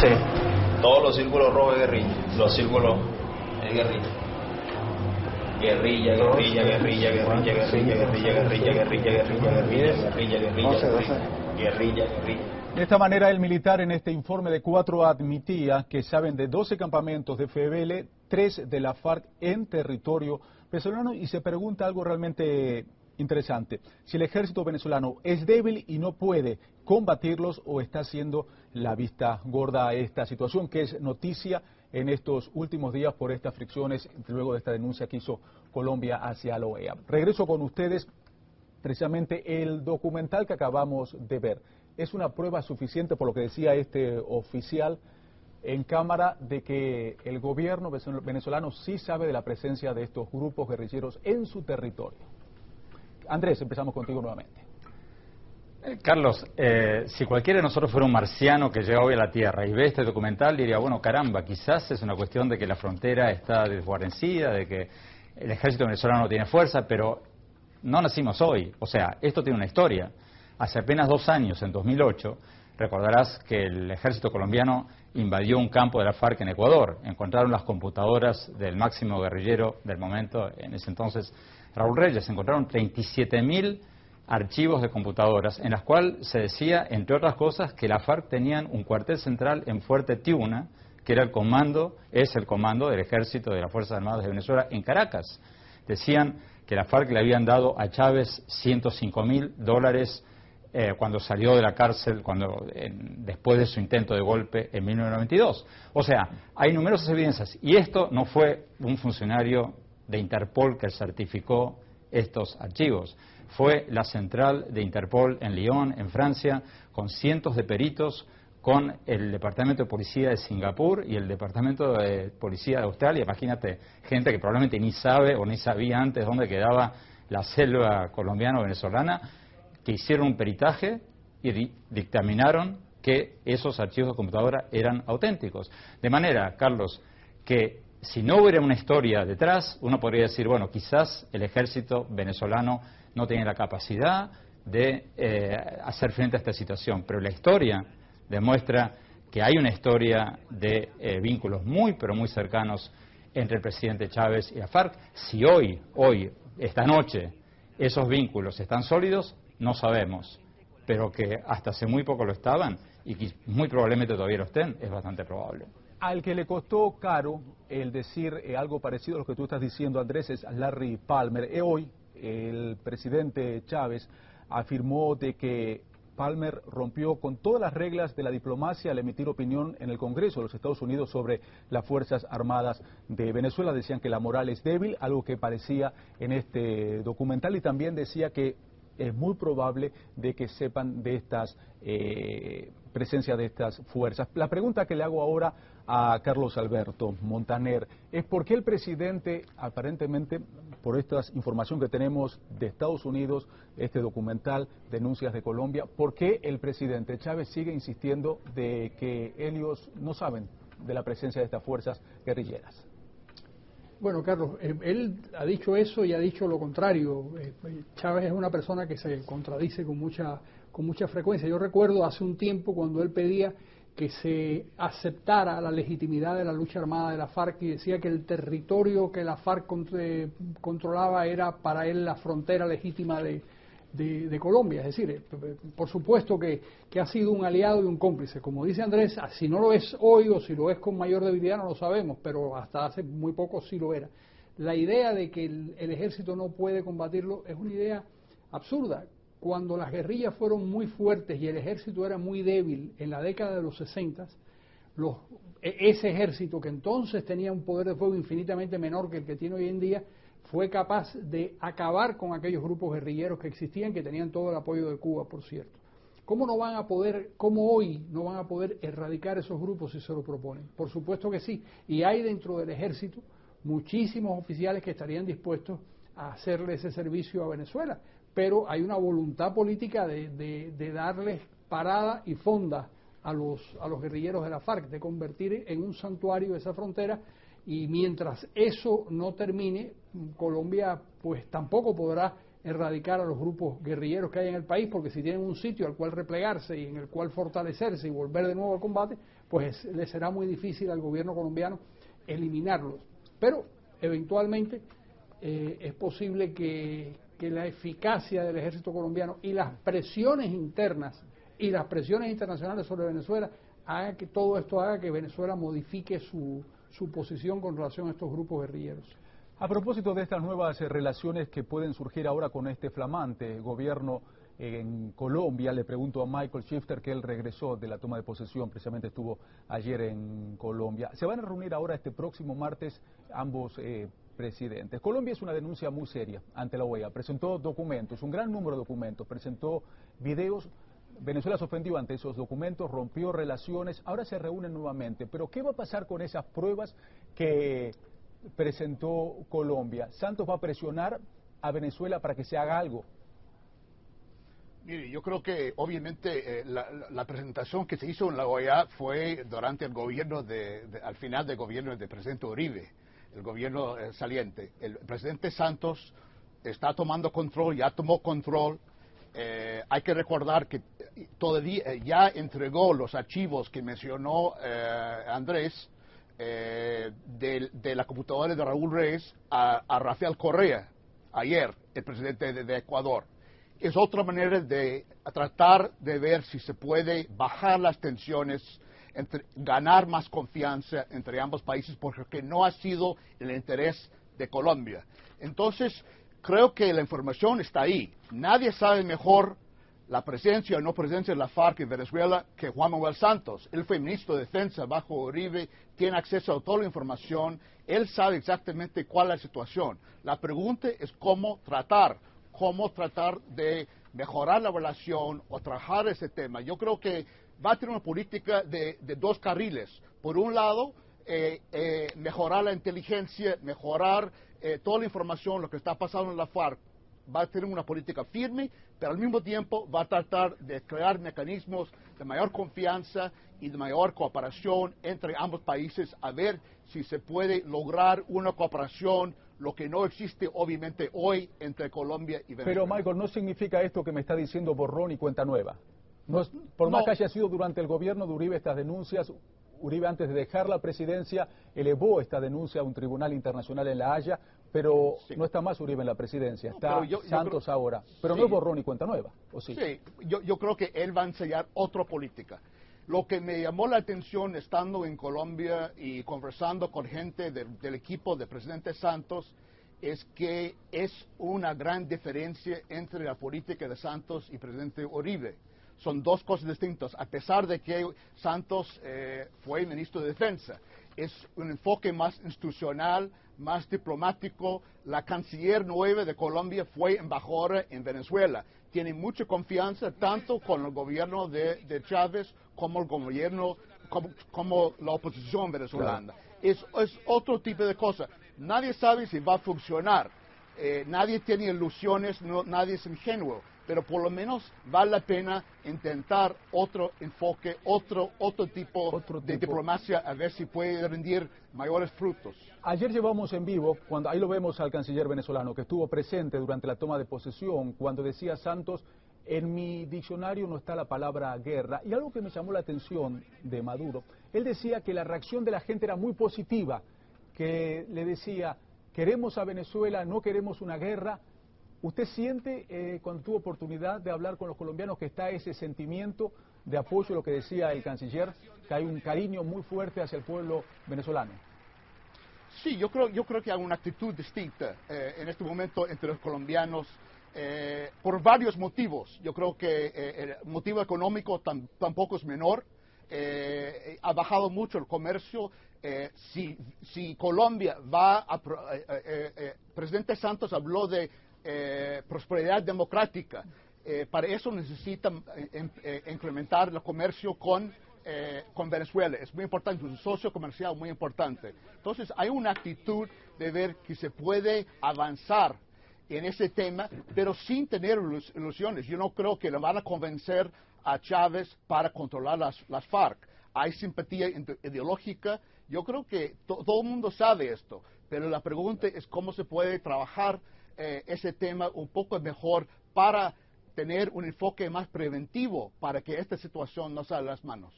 Sí. Todos los círculos rojos de guerrilla, los círculos de guerrilla. Guerrilla, guerrilla, guerrilla, guerrilla, guerrilla, guerrilla, guerrilla, guerrilla, guerrilla, guerrilla, guerrilla, guerrilla. De esta manera, el militar en este informe de 4 admitía que saben de 12 campamentos de FBL, 3 de la FARC en territorio venezolano, y se pregunta algo realmente interesante: si el ejército venezolano es débil y no puede combatirlos, o está haciendo la vista gorda a esta situación, que es noticia en estos últimos días por estas fricciones luego de esta denuncia que hizo Colombia hacia la OEA. Regreso con ustedes. Precisamente el documental que acabamos de ver es una prueba suficiente, por lo que decía este oficial en cámara, de que el gobierno venezolano sí sabe de la presencia de estos grupos guerrilleros en su territorio. Andrés, empezamos contigo nuevamente. Carlos, si cualquiera de nosotros fuera un marciano que llega hoy a la Tierra y ve este documental, diría, bueno, caramba, quizás es una cuestión de que la frontera está desguarnecida, de que el ejército venezolano no tiene fuerza, pero no nacimos hoy. O sea, esto tiene una historia. Hace apenas 2 años, en 2008, recordarás que el ejército colombiano invadió un campo de la FARC en Ecuador. Encontraron las computadoras del máximo guerrillero del momento, en ese entonces, Raúl Reyes. Encontraron 37.000 archivos de computadoras, en las cuales se decía, entre otras cosas, que la FARC tenían un cuartel central en Fuerte Tiuna, que era el comando del ejército de las Fuerzas Armadas de Venezuela en Caracas. Decían que la FARC le habían dado a Chávez $105.000 cuando salió de la cárcel, después de su intento de golpe en 1992. O sea, hay numerosas evidencias, y esto no fue un funcionario de Interpol que certificó estos archivos. Fue la central de Interpol en Lyon, en Francia, con cientos de peritos, con el Departamento de Policía de Singapur y el Departamento de Policía de Australia. Imagínate, gente que probablemente ni sabe o ni sabía antes dónde quedaba la selva colombiano-venezolana, que hicieron un peritaje y dictaminaron que esos archivos de computadora eran auténticos. De manera, Carlos, que si no hubiera una historia detrás, uno podría decir, bueno, quizás el ejército venezolano no tiene la capacidad de hacer frente a esta situación, pero la historia demuestra que hay una historia de vínculos muy, pero muy cercanos entre el presidente Chávez y la FARC. Si hoy, esta noche, esos vínculos están sólidos, no sabemos, pero que hasta hace muy poco lo estaban, y que muy probablemente todavía lo estén, es bastante probable. Al que le costó caro el decir algo parecido a lo que tú estás diciendo, Andrés, es Larry Palmer. Hoy el presidente Chávez afirmó de que Palmer rompió con todas las reglas de la diplomacia al emitir opinión en el Congreso de los Estados Unidos sobre las Fuerzas Armadas de Venezuela. Decían que la moral es débil, algo que parecía en este documental, y también decía que es muy probable de que sepan de estas presencia de estas fuerzas. La pregunta que le hago ahora a Carlos Alberto Montaner es: ¿por qué el presidente, aparentemente, por esta información que tenemos de Estados Unidos, este documental, denuncias de Colombia, por qué el presidente Chávez sigue insistiendo de que ellos no saben de la presencia de estas fuerzas guerrilleras? Bueno, Carlos, él ha dicho eso y ha dicho lo contrario. Chávez es una persona que se contradice con mucha frecuencia. Yo recuerdo hace un tiempo cuando él pedía que se aceptara la legitimidad de la lucha armada de la FARC, y decía que el territorio que la FARC controlaba era para él la frontera legítima de Colombia. Es decir, por supuesto que ha sido un aliado y un cómplice. Como dice Andrés, si no lo es hoy o si lo es con mayor debilidad no lo sabemos, pero hasta hace muy poco sí lo era. La idea de que el ejército no puede combatirlo es una idea absurda. Cuando las guerrillas fueron muy fuertes y el ejército era muy débil en la década de los 60, ese ejército, que entonces tenía un poder de fuego infinitamente menor que el que tiene hoy en día, fue capaz de acabar con aquellos grupos guerrilleros que existían, que tenían todo el apoyo de Cuba, por cierto. ¿Cómo hoy no van a poder erradicar esos grupos si se lo proponen? Por supuesto que sí. Y hay dentro del ejército muchísimos oficiales que estarían dispuestos a hacerle ese servicio a Venezuela. Pero hay una voluntad política de darles parada y fonda a los guerrilleros de la FARC, de convertir en un santuario esa frontera, y mientras eso no termine, Colombia pues tampoco podrá erradicar a los grupos guerrilleros que hay en el país, porque si tienen un sitio al cual replegarse y en el cual fortalecerse y volver de nuevo al combate, pues le será muy difícil al gobierno colombiano eliminarlos. Pero eventualmente es posible que la eficacia del ejército colombiano y las presiones internas y las presiones internacionales sobre Venezuela haga que todo esto haga que Venezuela modifique su posición con relación a estos grupos guerrilleros. A propósito de estas nuevas relaciones que pueden surgir ahora con este flamante gobierno en Colombia, le pregunto a Michael Shifter, que él regresó de la toma de posesión, precisamente estuvo ayer en Colombia. Se van a reunir ahora este próximo martes ambos presidentes. Colombia es una denuncia muy seria ante la OEA, presentó documentos, un gran número de documentos, presentó videos. Venezuela se ofendió ante esos documentos, rompió relaciones, ahora se reúnen nuevamente. Pero ¿qué va a pasar con esas pruebas que presentó Colombia? ¿Santos va a presionar a Venezuela para que se haga algo? Mire, yo creo que obviamente la presentación que se hizo en la OEA fue durante el gobierno al final del gobierno del presidente Uribe, el gobierno saliente. El presidente Santos está tomando control, ya tomó control. Hay que recordar que todavía ya entregó los archivos que mencionó Andrés de la computadora de Raúl Reyes a Rafael Correa ayer, el presidente de Ecuador. Es otra manera de tratar de ver si se puede bajar las tensiones, ganar más confianza entre ambos países, porque no ha sido el interés de Colombia. Entonces, creo que la información está ahí. Nadie sabe mejor la presencia o no presencia de la FARC en Venezuela que Juan Manuel Santos. Él fue ministro de Defensa bajo Uribe, tiene acceso a toda la información, él sabe exactamente cuál es la situación. La pregunta es cómo tratar de mejorar la relación o trabajar ese tema. Yo creo que va a tener una política de dos carriles. Por un lado, mejorar la inteligencia, mejorar toda la información, lo que está pasando en la FARC. Va a tener una política firme, pero al mismo tiempo va a tratar de crear mecanismos de mayor confianza y de mayor cooperación entre ambos países, a ver si se puede lograr una cooperación, lo que no existe obviamente hoy entre Colombia y Venezuela. Pero Michael, ¿no significa esto que me está diciendo borrón y cuenta nueva? Por más que haya sido durante el gobierno de Uribe estas denuncias, Uribe antes de dejar la presidencia elevó esta denuncia a un tribunal internacional en La Haya, pero sí, no está más Uribe en la presidencia, está Santos ahora. Pero sí, no es borrón y cuenta nueva, ¿o sí? Sí, yo creo que él va a enseñar otra política. Lo que me llamó la atención estando en Colombia y conversando con gente del equipo del presidente Santos es que es una gran diferencia entre la política de Santos y presidente Uribe. Son dos cosas distintas, a pesar de que Santos fue ministro de Defensa. Es un enfoque más institucional, más diplomático. La canciller nueva de Colombia fue embajadora en Venezuela. Tiene mucha confianza tanto con el gobierno de Chávez como el gobierno, como la oposición venezolana. Claro. Es otro tipo de cosa. Nadie sabe si va a funcionar. Nadie tiene ilusiones, nadie es ingenuo. Pero por lo menos vale la pena intentar otro enfoque, otro tipo de diplomacia, a ver si puede rendir mayores frutos. Ayer llevamos en vivo, ahí lo vemos al canciller venezolano, que estuvo presente durante la toma de posesión, cuando decía Santos, en mi diccionario no está la palabra guerra. Y algo que me llamó la atención de Maduro, él decía que la reacción de la gente era muy positiva, que le decía, queremos a Venezuela, no queremos una guerra. ¿Usted siente, cuando tuvo oportunidad de hablar con los colombianos, que está ese sentimiento de apoyo, lo que decía el canciller, que hay un cariño muy fuerte hacia el pueblo venezolano? Sí, yo creo que hay una actitud distinta en este momento entre los colombianos por varios motivos. Yo creo que el motivo económico tampoco es menor. Ha bajado mucho el comercio. Si Colombia va a... presidente Santos habló de prosperidad democrática. Para eso necesitan incrementar el comercio con Venezuela. Es muy importante, un socio comercial muy importante. Entonces hay una actitud de ver que se puede avanzar en ese tema, pero sin tener ilusiones. Yo no creo que le van a convencer a Chávez para controlar las FARC. Hay simpatía ideológica. Yo creo que todo el mundo sabe esto, pero la pregunta es cómo se puede trabajar ese tema un poco mejor para tener un enfoque más preventivo para que esta situación no salga de las manos.